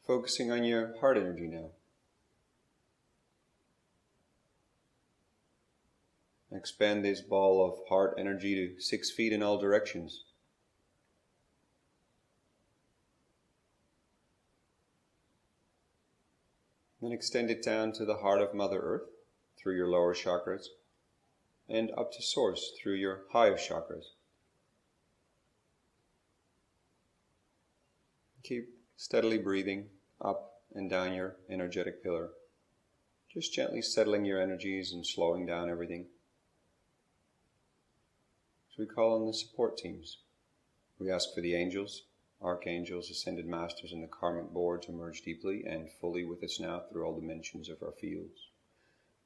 Focusing on your heart energy now. Expand this ball of heart energy to 6 feet in all directions. Then extend it down to the heart of Mother Earth through your lower chakras and up to Source through your higher chakras. Keep steadily breathing up and down your energetic pillar, just gently settling your energies and slowing down everything. So we call on the support teams. We ask for the angels, Archangels, Ascended Masters, and the Karmic Board to merge deeply and fully with us now through all dimensions of our fields.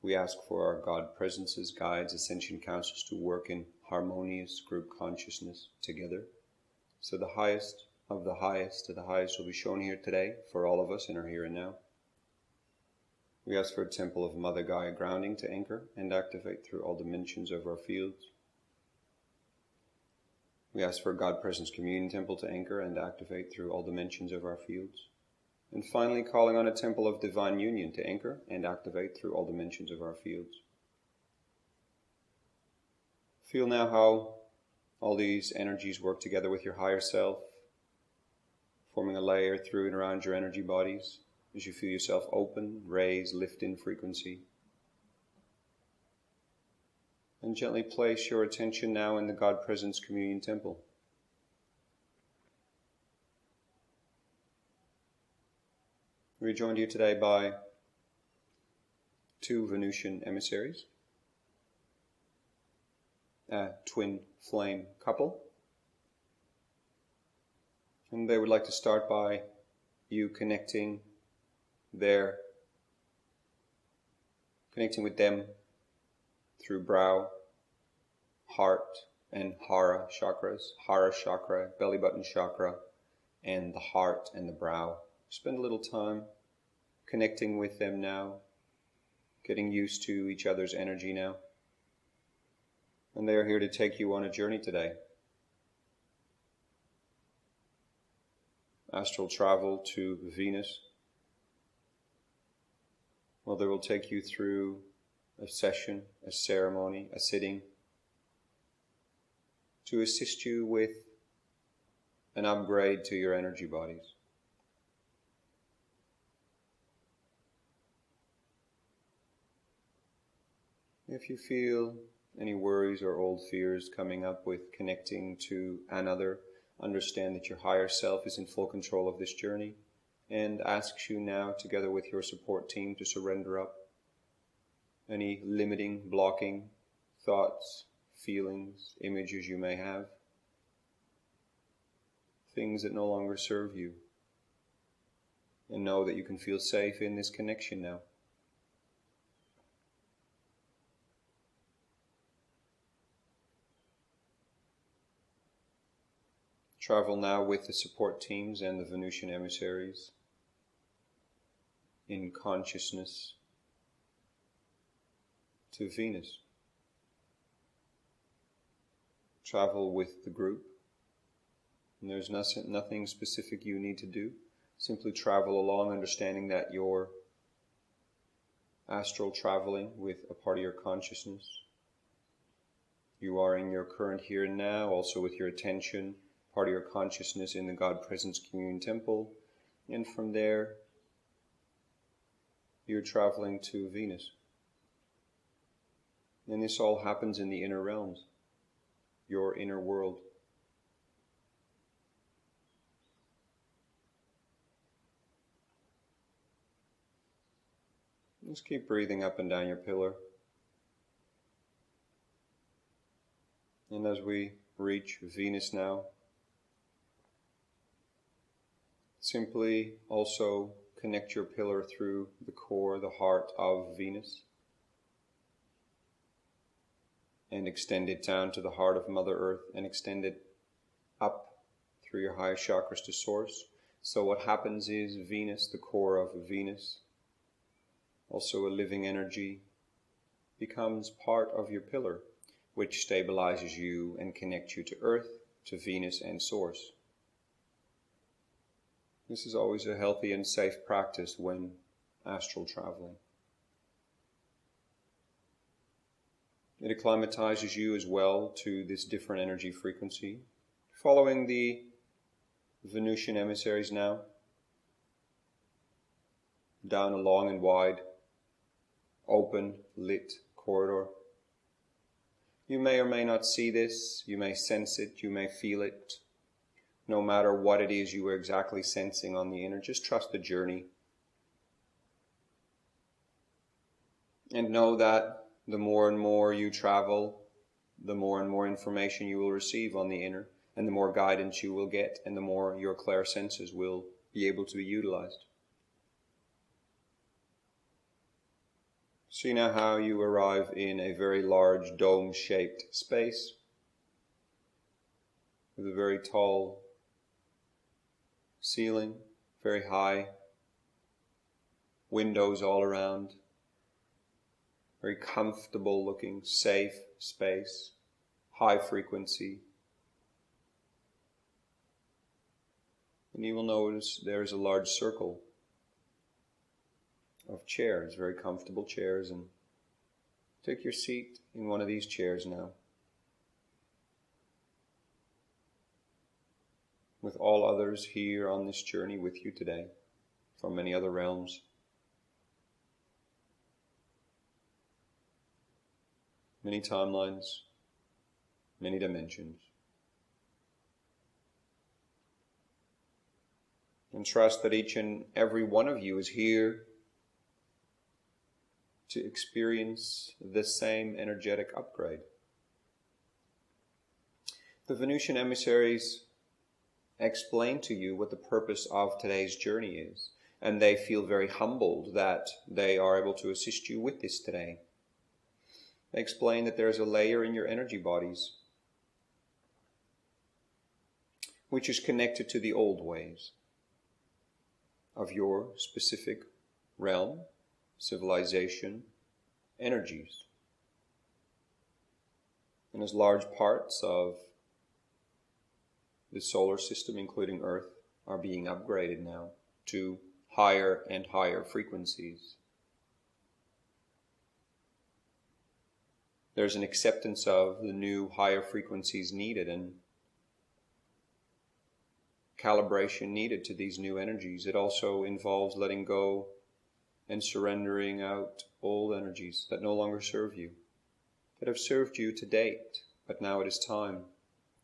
We ask for our God presences, guides, ascension councils to work in harmonious group consciousness together. So the highest of the highest to the highest will be shown here today for all of us in our here and now. We ask for a temple of Mother Gaia grounding to anchor and activate through all dimensions of our fields. We ask for a God Presence Communion Temple to anchor and activate through all dimensions of our fields. And finally, calling on a Temple of Divine Union to anchor and activate through all dimensions of our fields. Feel now how all these energies work together with your higher self, forming a layer through and around your energy bodies as you feel yourself open, raise, lift in frequency. And gently place your attention now in the God Presence Communion Temple. We're joined here today by 2 Venusian emissaries, a twin flame couple. And they would like to start by you connecting with them through brow, heart, and hara chakras. Hara chakra, belly button chakra, and the heart and the brow. Spend a little time connecting with them now, getting used to each other's energy now. And they are here to take you on a journey today. Astral travel to Venus. Well, they will take you through a session, a ceremony, a sitting, to assist you with an upgrade to your energy bodies. If you feel any worries or old fears coming up with connecting to another, understand that your higher self is in full control of this journey and asks you now, together with your support team, to surrender up any limiting, blocking thoughts, feelings, images you may have, things that no longer serve you, and know that you can feel safe in this connection now. Travel now with the support teams and the Venusian emissaries in consciousness to Venus. Travel with the group, and there's nothing specific you need to do. Simply travel along, understanding that you're astral traveling with a part of your consciousness. You are in your current here and now, also with your attention, part of your consciousness in the God Presence Communion Temple, and from there you're traveling to Venus. And this all happens in the inner realms, your inner world. Just keep breathing up and down your pillar. And as we reach Venus now, simply also connect your pillar through the core, the heart of Venus, and extend it down to the heart of Mother Earth and extend it up through your higher chakras to Source. So what happens is Venus, the core of Venus, also a living energy, becomes part of your pillar, which stabilizes you and connects you to Earth, to Venus and Source. This is always a healthy and safe practice when astral traveling. It acclimatizes you as well to this different energy frequency. Following the Venusian emissaries now, down a long and wide, open, lit corridor. You may or may not see this, you may sense it, you may feel it. No matter what it is you are exactly sensing on the inner, just trust the journey. And know that the more and more you travel, the more and more information you will receive on the inner, and the more guidance you will get, and the more your clairsenses will be able to be utilized. See now how you arrive in a very large dome-shaped space with a very tall ceiling, very high, windows all around, very comfortable looking, safe space, high frequency. And you will notice there is a large circle of chairs, very comfortable chairs, and take your seat in one of these chairs now. With all others here on this journey with you today, from many other realms. Many timelines, many dimensions. And trust that each and every one of you is here to experience the same energetic upgrade. The Venusian emissaries explain to you what the purpose of today's journey is, and they feel very humbled that they are able to assist you with this today. They explain that there is a layer in your energy bodies which is connected to the old ways of your specific realm, civilization, energies. And as large parts of the solar system, including Earth, are being upgraded now to higher and higher frequencies, there's an acceptance of the new higher frequencies needed and calibration needed to these new energies. It also involves letting go and surrendering out old energies that no longer serve you, that have served you to date, but now it is time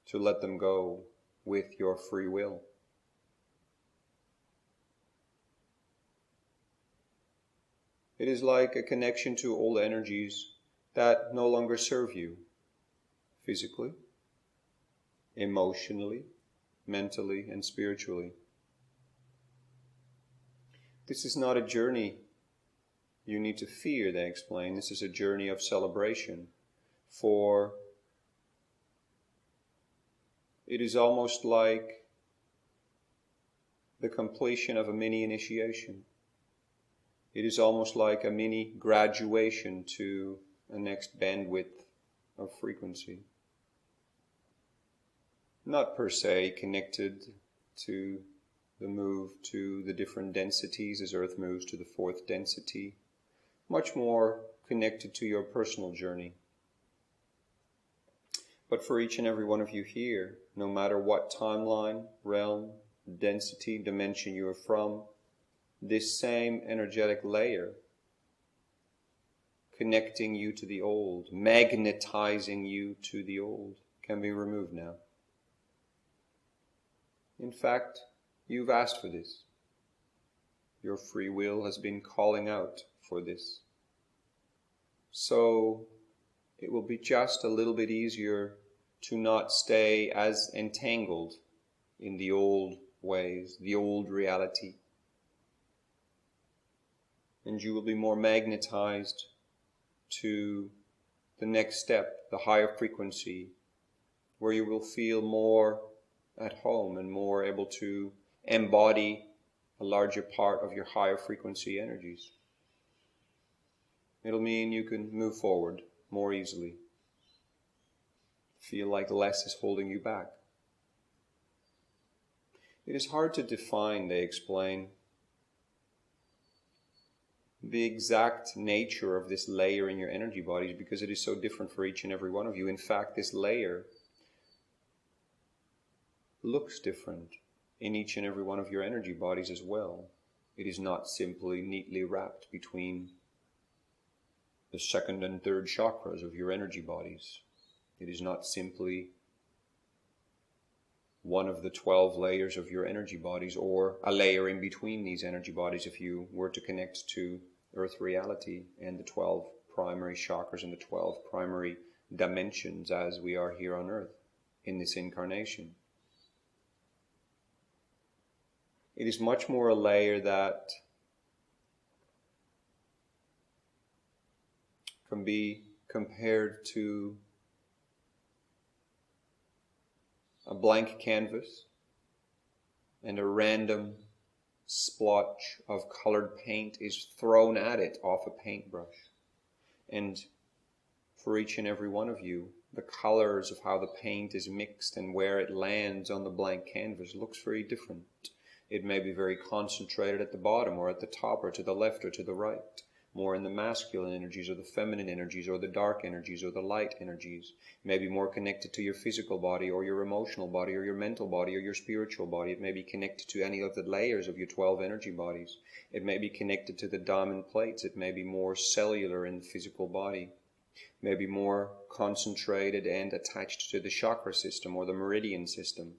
to let them go with your free will. It is like a connection to old energies that no longer serve you physically, emotionally, mentally, and spiritually. This is not a journey you need to fear, they explain. This is a journey of celebration, for it is almost like the completion of a mini initiation. It is almost like a mini graduation to a next bandwidth of frequency. Not per se connected to the move to the different densities as Earth moves to the fourth density. Much more connected to your personal journey. But for each and every one of you here, no matter what timeline, realm, density, dimension you are from, this same energetic layer connecting you to the old, magnetizing you to the old, can be removed now. In fact, you've asked for this. Your free will has been calling out for this. So it will be just a little bit easier to not stay as entangled in the old ways, the old reality. And you will be more magnetized to the next step, the higher frequency, where you will feel more at home and more able to embody a larger part of your higher frequency energies. It'll mean you can move forward more easily. Feel like less is holding you back. It is hard to define, they explain, the exact nature of this layer in your energy bodies because it is so different for each and every one of you. In fact, this layer looks different in each and every one of your energy bodies as well. It is not simply neatly wrapped between the second and third chakras of your energy bodies. It is not simply one of the 12 layers of your energy bodies, or a layer in between these energy bodies if you were to connect to Earth reality and the 12 primary chakras and the 12 primary dimensions as we are here on Earth in this incarnation. It is much more a layer that can be compared to a blank canvas and a random splotch of colored paint is thrown at it off a paintbrush. And for each and every one of you, the colors of how the paint is mixed and where it lands on the blank canvas looks very different. It may be very concentrated at the bottom or at the top or to the left or to the right, more in the masculine energies or the feminine energies or the dark energies or the light energies. It may be more connected to your physical body or your emotional body or your mental body or your spiritual body. It may be connected to any of the layers of your 12 energy bodies. It may be connected to the diamond plates. It may be more cellular in the physical body. It may be more concentrated and attached to the chakra system or the meridian system.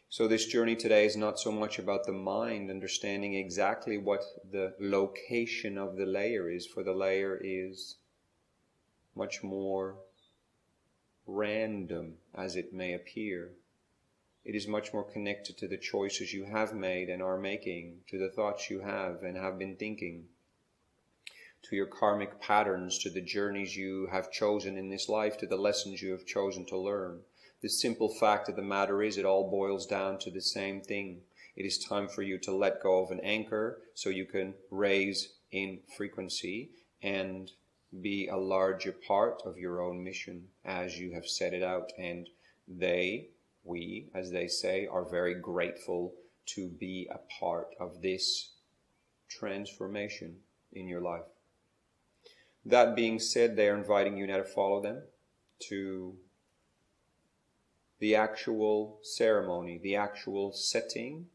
So this journey today is not so much about the mind understanding exactly what the location of the layer is, for the layer is much more random as it may appear. It is much more connected to the choices you have made and are making, to the thoughts you have and have been thinking, to your karmic patterns, to the journeys you have chosen in this life, to the lessons you have chosen to learn. The simple fact of the matter is it all boils down to the same thing. It is time for you to let go of an anchor so you can raise in frequency and be a larger part of your own mission as you have set it out. And we, as they say, are very grateful to be a part of this transformation in your life. That being said, they are inviting you now to follow them to the actual ceremony, the actual setting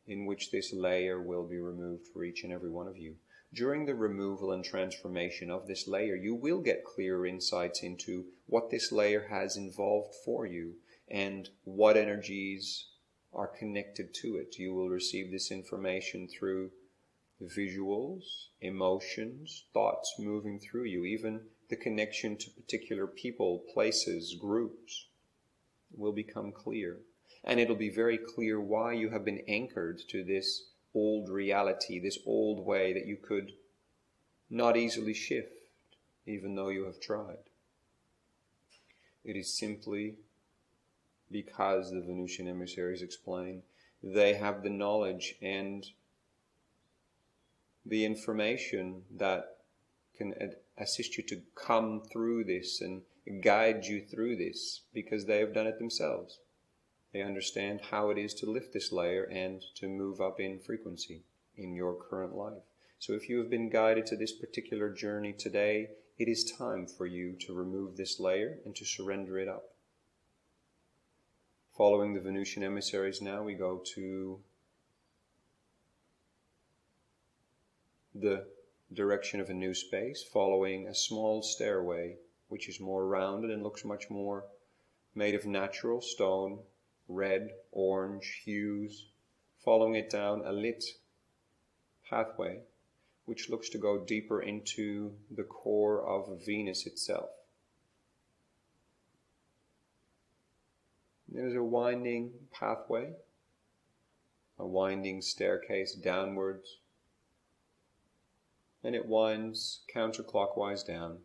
in which this layer will be removed for each and every one of you. During the removal and transformation of this layer, you will get clearer insights into what this layer has involved for you and what energies are connected to it. You will receive this information through visuals, emotions, thoughts moving through you, even the connection to particular people, places, groups will become clear. And it'll be very clear why you have been anchored to this old reality, this old way that you could not easily shift, even though you have tried. It is simply because, the Venusian emissaries explain, they have the knowledge and the information that can assist you to come through this and guide you through this, because they have done it themselves. They understand how it is to lift this layer and to move up in frequency in your current life. So if you have been guided to this particular journey today, it is time for you to remove this layer and to surrender it up. Following the Venusian emissaries now, we go to the direction of a new space, following a small stairway which is more rounded and looks much more made of natural stone, red, orange hues, following it down a lit pathway which looks to go deeper into the core of Venus itself. There's a winding pathway, a winding staircase downwards, and it winds counterclockwise down.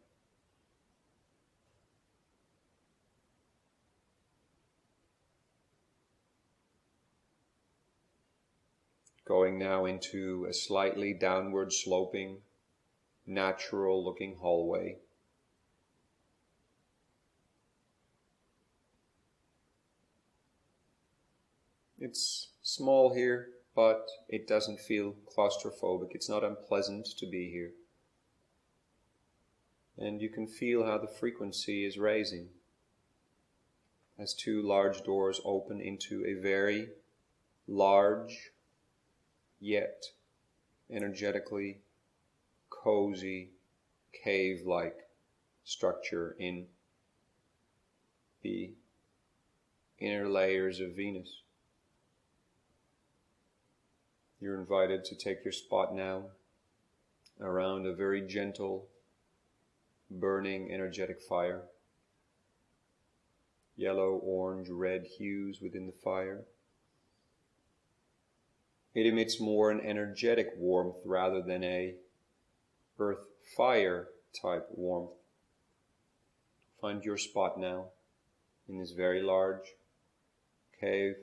Going now into a slightly downward sloping, natural looking hallway. It's small here, but it doesn't feel claustrophobic. It's not unpleasant to be here. And you can feel how the frequency is raising as two large doors open into a very large, yet energetically cozy, cave-like structure in the inner layers of Venus. You're invited to take your spot now around a very gentle, burning, energetic fire. Yellow, orange, red hues within the fire. It emits more an energetic warmth rather than a earth-fire type warmth. Find your spot now in this very large cave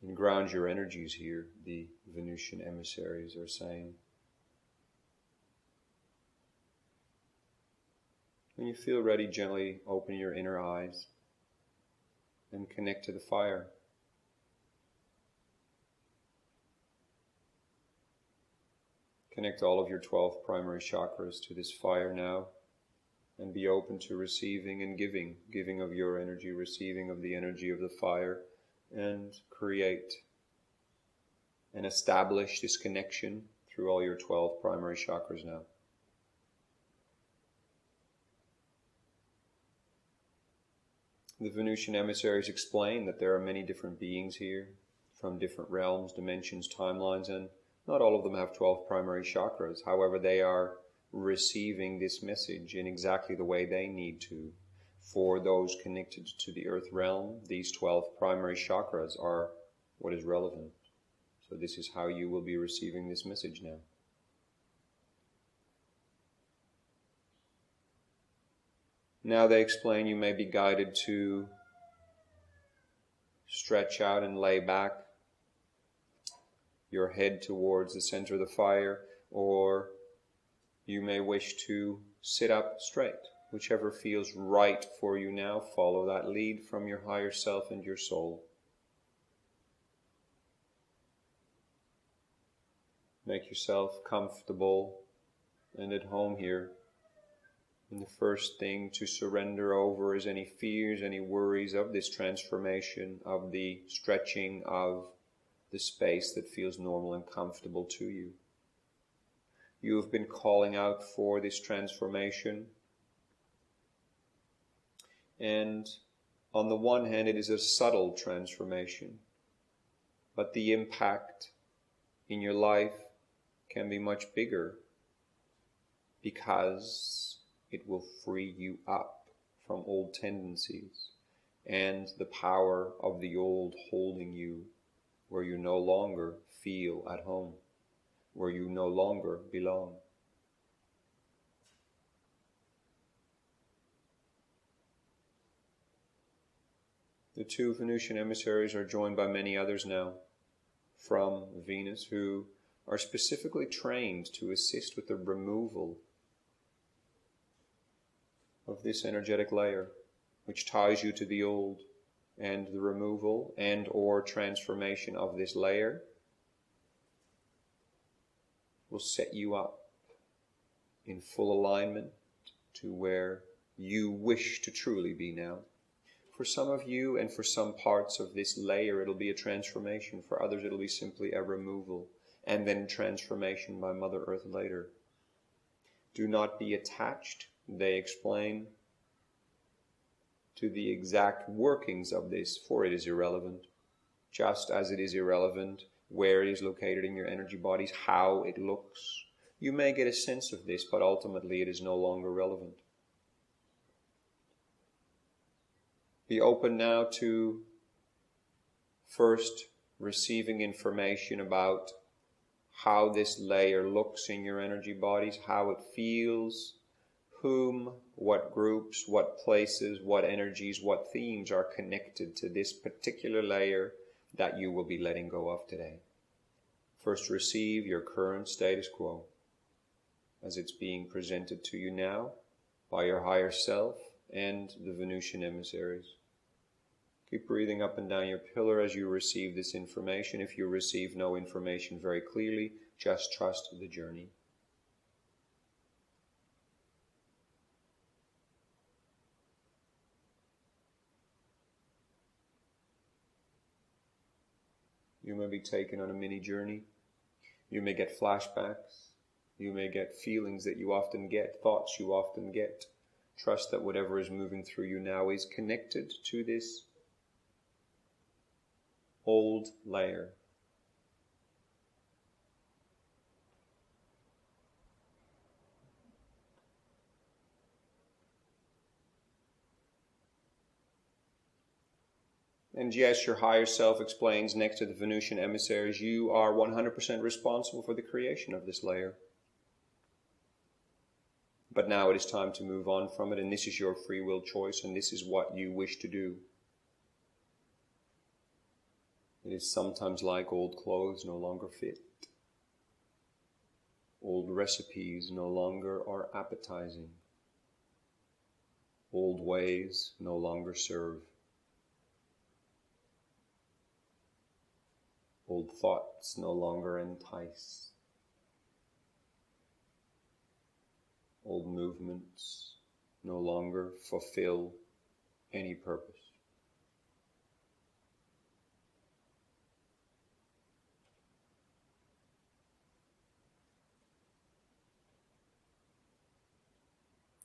and ground your energies here, the Venusian emissaries are saying. When you feel ready, gently open your inner eyes and connect to the fire. Connect all of your 12 primary chakras to this fire now and be open to receiving and giving. Giving of your energy, receiving of the energy of the fire, and create and establish this connection through all your 12 primary chakras now. The Venusian emissaries explain that there are many different beings here from different realms, dimensions, timelines, and not all of them have 12 primary chakras. However, they are receiving this message in exactly the way they need to. For those connected to the earth realm, these 12 primary chakras are what is relevant. So this is how you will be receiving this message now. Now they explain you may be guided to stretch out and lay back your head towards the center of the fire, or you may wish to sit up straight. Whichever feels right for you now, follow that lead from your higher self and your soul. Make yourself comfortable and at home here. And the first thing to surrender over is any fears, any worries of this transformation, of the stretching of the space that feels normal and comfortable to you. You have been calling out for this transformation. And on the one hand, it is a subtle transformation, but the impact in your life can be much bigger because it will free you up from old tendencies and the power of the old holding you where you no longer feel at home, where you no longer belong. The two Venusian emissaries are joined by many others now from Venus who are specifically trained to assist with the removal of this energetic layer which ties you to the old, and the removal and or transformation of this layer will set you up in full alignment to where you wish to truly be now. For some of you and for some parts of this layer, it'll be a transformation. For others, it'll be simply a removal and then transformation by Mother Earth later. Do not be attached, they explain, to the exact workings of this, for it is irrelevant. Just as it is irrelevant where it is located in your energy bodies, how it looks. You may get a sense of this, but ultimately it is no longer relevant. Be open now to first receiving information about how this layer looks in your energy bodies, how it feels, whom, what groups, what places, what energies, what themes are connected to this particular layer that you will be letting go of today. First, receive your current status quo as it's being presented to you now by your higher self and the Venusian emissaries. Keep breathing up and down your pillar as you receive this information. If you receive no information very clearly, just trust the journey. You may be taken on a mini journey. You may get flashbacks. You may get feelings that you often get, thoughts you often get. Trust that whatever is moving through you now is connected to this old layer. And yes, your higher self explains next to the Venusian emissaries, you are 100% responsible for the creation of this layer. But now it is time to move on from it, and this is your free will choice, and this is what you wish to do. It is sometimes like old clothes no longer fit. Old recipes no longer are appetizing. Old ways no longer serve. Old thoughts no longer entice. Old movements no longer fulfill any purpose.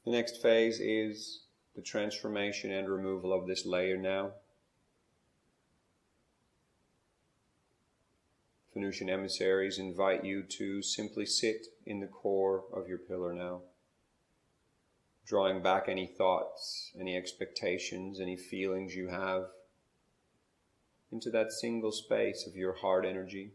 The next phase is the transformation and removal of this layer now. Venusian emissaries invite you to simply sit in the core of your pillar now, drawing back any thoughts, any expectations, any feelings you have into that single space of your heart energy,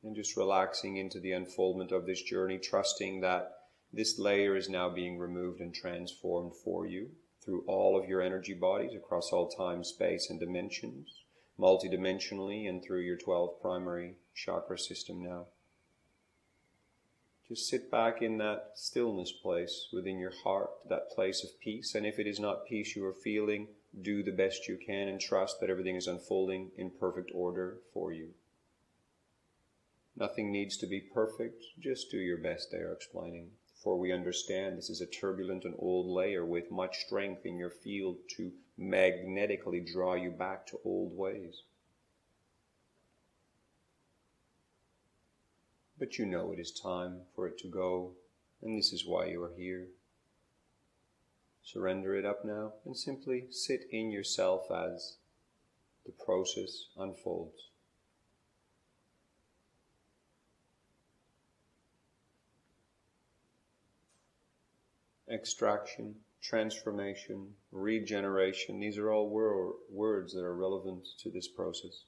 and just relaxing into the unfoldment of this journey, trusting that this layer is now being removed and transformed for you through all of your energy bodies across all time, space, and dimensions, multidimensionally, and through your 12 primary chakra system now. Just sit back in that stillness place within your heart, that place of peace. And if it is not peace you are feeling, do the best you can and trust that everything is unfolding in perfect order for you. Nothing needs to be perfect, just do your best, they are explaining. For we understand this is a turbulent and old layer with much strength in your field to magnetically draw you back to old ways. But you know it is time for it to go, and this is why you are here. Surrender it up now and simply sit in yourself as the process unfolds. Extraction, transformation, regeneration, these are all words that are relevant to this process.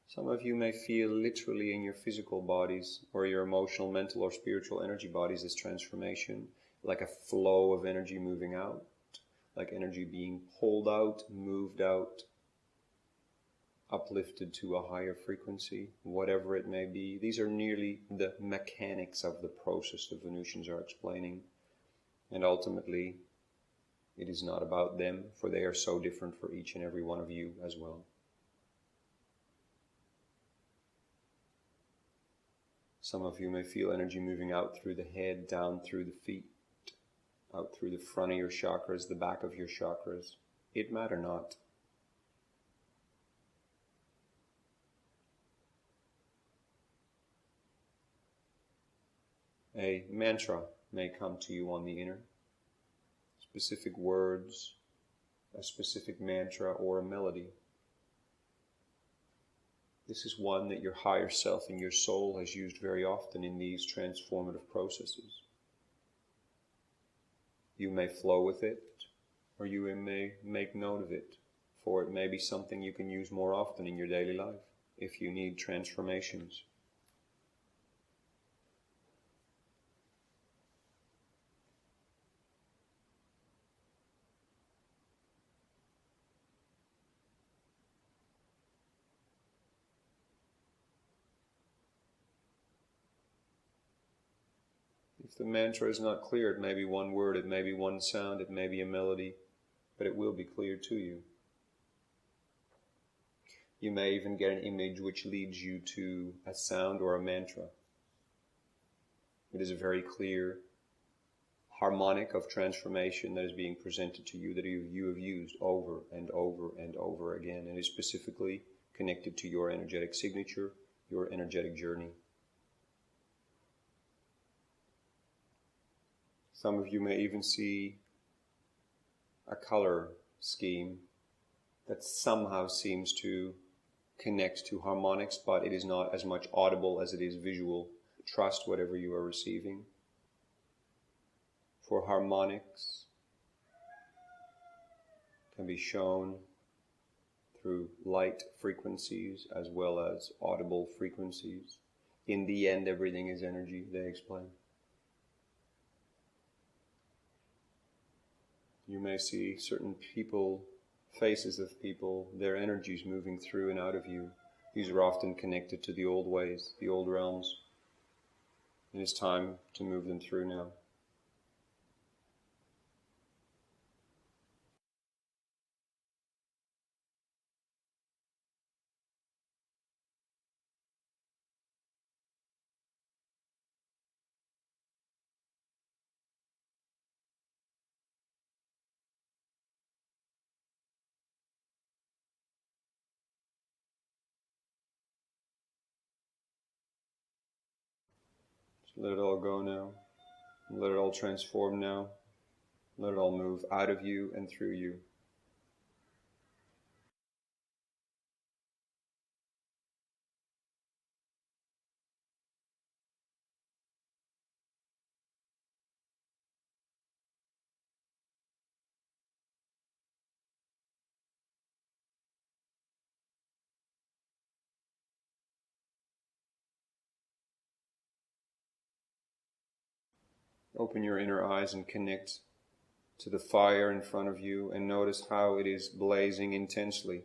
Some of you may feel literally in your physical bodies or your emotional, mental, or spiritual energy bodies this transformation, like a flow of energy moving out, like energy being pulled out, moved out, uplifted to a higher frequency, whatever it may be. These are nearly the mechanics of the process the Venusians are explaining. And ultimately, it is not about them, for they are so different for each and every one of you as well. Some of you may feel energy moving out through the head, down through the feet, out through the front of your chakras, the back of your chakras. It matter not. A mantra may come to you on the inner. Specific words, a specific mantra, or a melody. This is one that your higher self and your soul has used very often in these transformative processes. You may flow with it, or you may make note of it, for it may be something you can use more often in your daily life if you need transformations. If the mantra is not clear, it may be one word, it may be one sound, it may be a melody, but it will be clear to you. You may even get an image which leads you to a sound or a mantra. It is a very clear harmonic of transformation that is being presented to you, that you have used over and over and over again, and is specifically connected to your energetic signature, your energetic journey. Some of you may even see a color scheme that somehow seems to connect to harmonics, but it is not as much audible as it is visual. Trust whatever you are receiving. For harmonics can be shown through light frequencies as well as audible frequencies. In the end, everything is energy, they explain. You may see certain people, faces of people, their energies moving through and out of you. These are often connected to the old ways, the old realms. And it's time to move them through now. Let it all go now. Let it all transform now. Let it all move out of you and through you. Open your inner eyes and connect to the fire in front of you and notice how it is blazing intensely.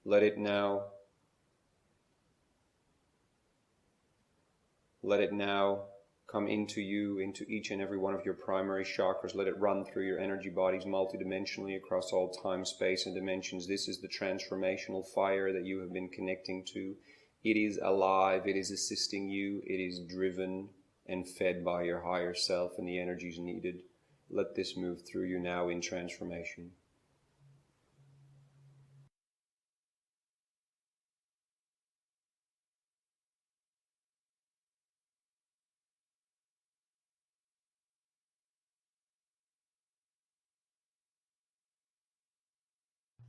Let it now come into you, into each and every one of your primary chakras. Let it run through your energy bodies multidimensionally across all time, space, and dimensions. This is the transformational fire that you have been connecting to. It is alive, it is assisting you, it is driven and fed by your higher self and the energies needed. Let this move through you now in transformation.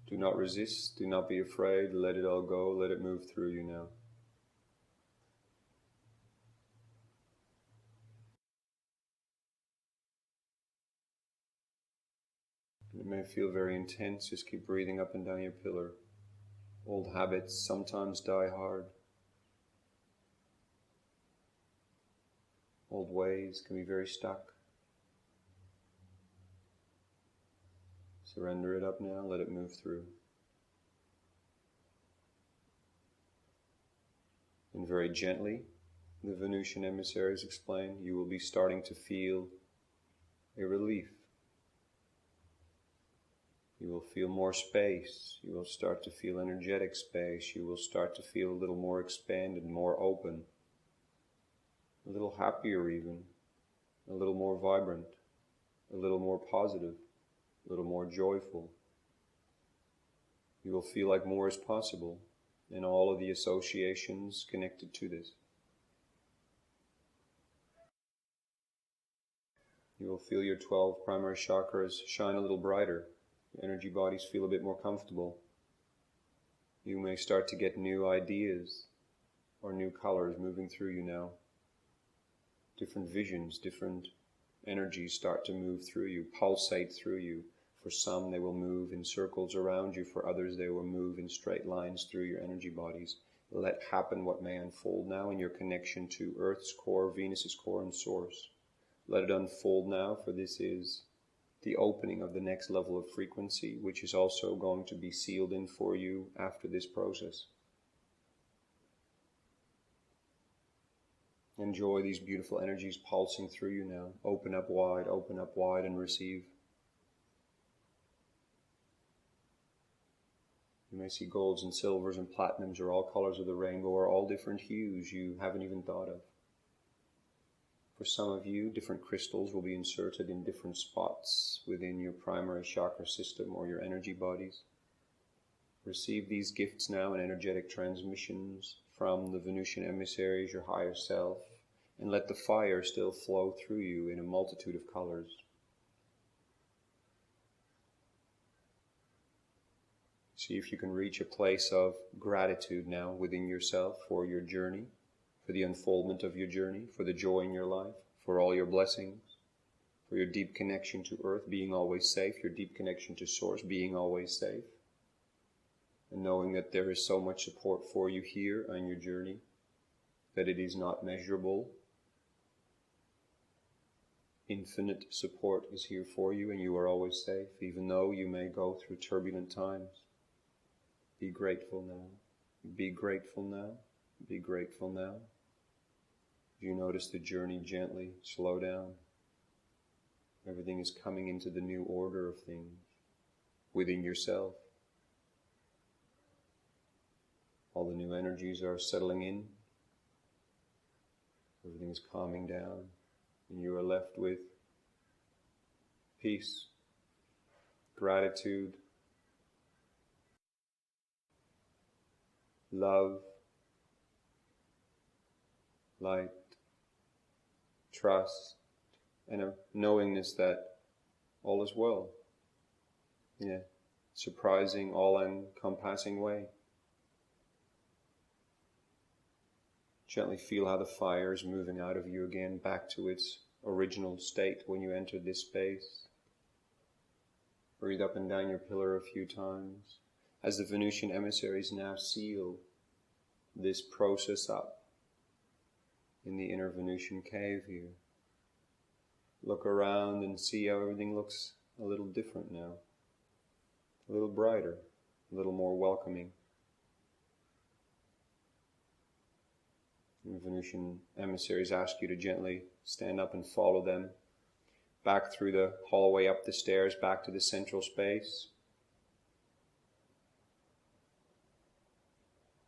Do not resist, do not be afraid, let it all go, let it move through you now. It may feel very intense, just keep breathing up and down your pillar. Old habits sometimes die hard. Old ways can be very stuck. Surrender it up now, let it move through. And very gently, the Venusian emissaries explain, you will be starting to feel a relief. You will feel more space. You will start to feel energetic space. You will start to feel a little more expanded, more open, a little happier even, a little more vibrant, a little more positive, a little more joyful. You will feel like more is possible in all of the associations connected to this. You will feel your 12 primary chakras shine a little brighter. Your energy bodies feel a bit more comfortable. You may start to get new ideas or new colors moving through you now. Different visions, different energies start to move through you, pulsate through you. For some, they will move in circles around you. For others, they will move in straight lines through your energy bodies. Let happen what may unfold now in your connection to Earth's core, Venus's core, and Source. Let it unfold now, for this is the opening of the next level of frequency, which is also going to be sealed in for you after this process. Enjoy these beautiful energies pulsing through you now. Open up wide, and receive. You may see golds and silvers and platinums or all colors of the rainbow or all different hues you haven't even thought of. For some of you, different crystals will be inserted in different spots within your primary chakra system or your energy bodies. Receive these gifts now in energetic transmissions from the Venusian emissaries, your higher self, and let the fire still flow through you in a multitude of colors. See if you can reach a place of gratitude now within yourself for your journey, for the unfoldment of your journey, for the joy in your life, for all your blessings, for your deep connection to Earth being always safe, your deep connection to Source being always safe, and knowing that there is so much support for you here on your journey, that it is not measurable. Infinite support is here for you and you are always safe, even though you may go through turbulent times. Be grateful now. Be grateful now. Be grateful now. You notice the journey gently slow down. Everything is coming into the new order of things within yourself. All the new energies are settling in. Everything is calming down. And you are left with peace, gratitude, love, light, trust, and a knowingness that all is well. In a surprising, all-encompassing way. Gently feel how the fire is moving out of you again back to its original state when you entered this space. Breathe up and down your pillar a few times as the Venusian emissaries now seal this process up in the inner Venusian cave here. Look around and see how everything looks a little different now, a little brighter, a little more welcoming. The Venusian emissaries ask you to gently stand up and follow them back through the hallway, up the stairs, back to the central space.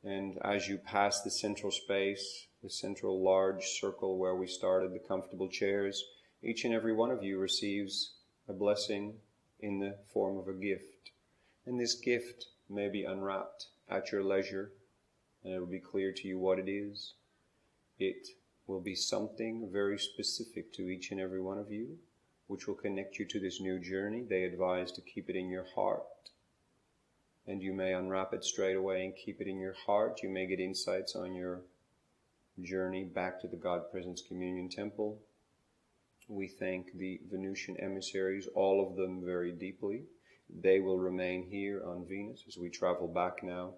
And as you pass the central space, the central large circle where we started, the comfortable chairs, each and every one of you receives a blessing in the form of a gift. And this gift may be unwrapped at your leisure, and it will be clear to you what it is. It will be something very specific to each and every one of you, which will connect you to this new journey. They advise to keep it in your heart. And you may unwrap it straight away and keep it in your heart. You may get insights on your journey back to the God Presence Communion Temple. We thank the Venusian emissaries, all of them very deeply. They will remain here on Venus as we travel back now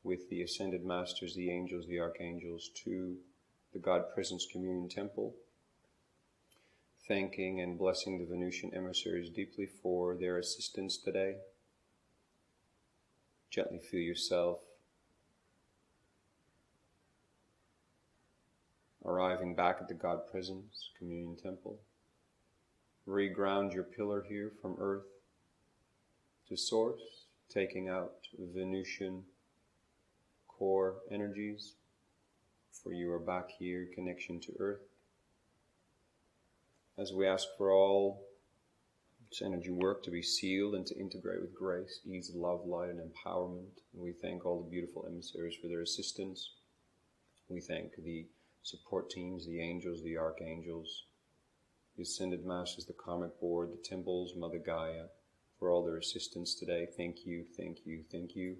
with the Ascended Masters, the Angels, the Archangels, to the God Presence Communion Temple, thanking and blessing the Venusian emissaries deeply for their assistance today. Gently feel yourself arriving back at the God Presence Communion Temple. Reground your pillar here from Earth to Source, taking out Venusian core energies, for you are back here, connection to Earth. As we ask for all this energy work to be sealed and to integrate with grace, ease, love, light, and empowerment. And we thank all the beautiful emissaries for their assistance. We thank the support teams, the angels, the archangels, the Ascended Masters, the Karmic Board, the temples, Mother Gaia, for all their assistance today. Thank you, thank you, thank you.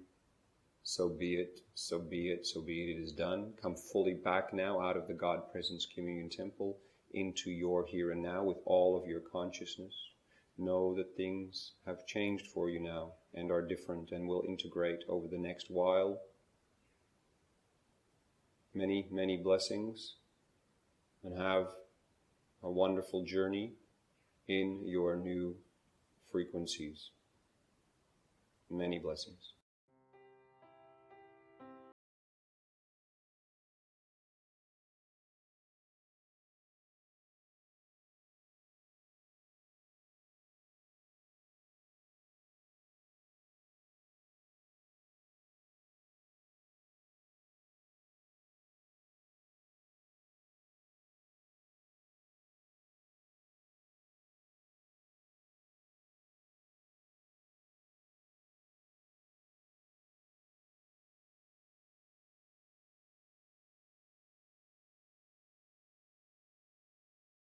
So be it, so be it, so be it. It is done. Come fully back now out of the God Presence Communion Temple into your here and now with all of your consciousness. Know that things have changed for you now and are different and will integrate over the next while. Many, many blessings, and have a wonderful journey in your new frequencies. Many blessings.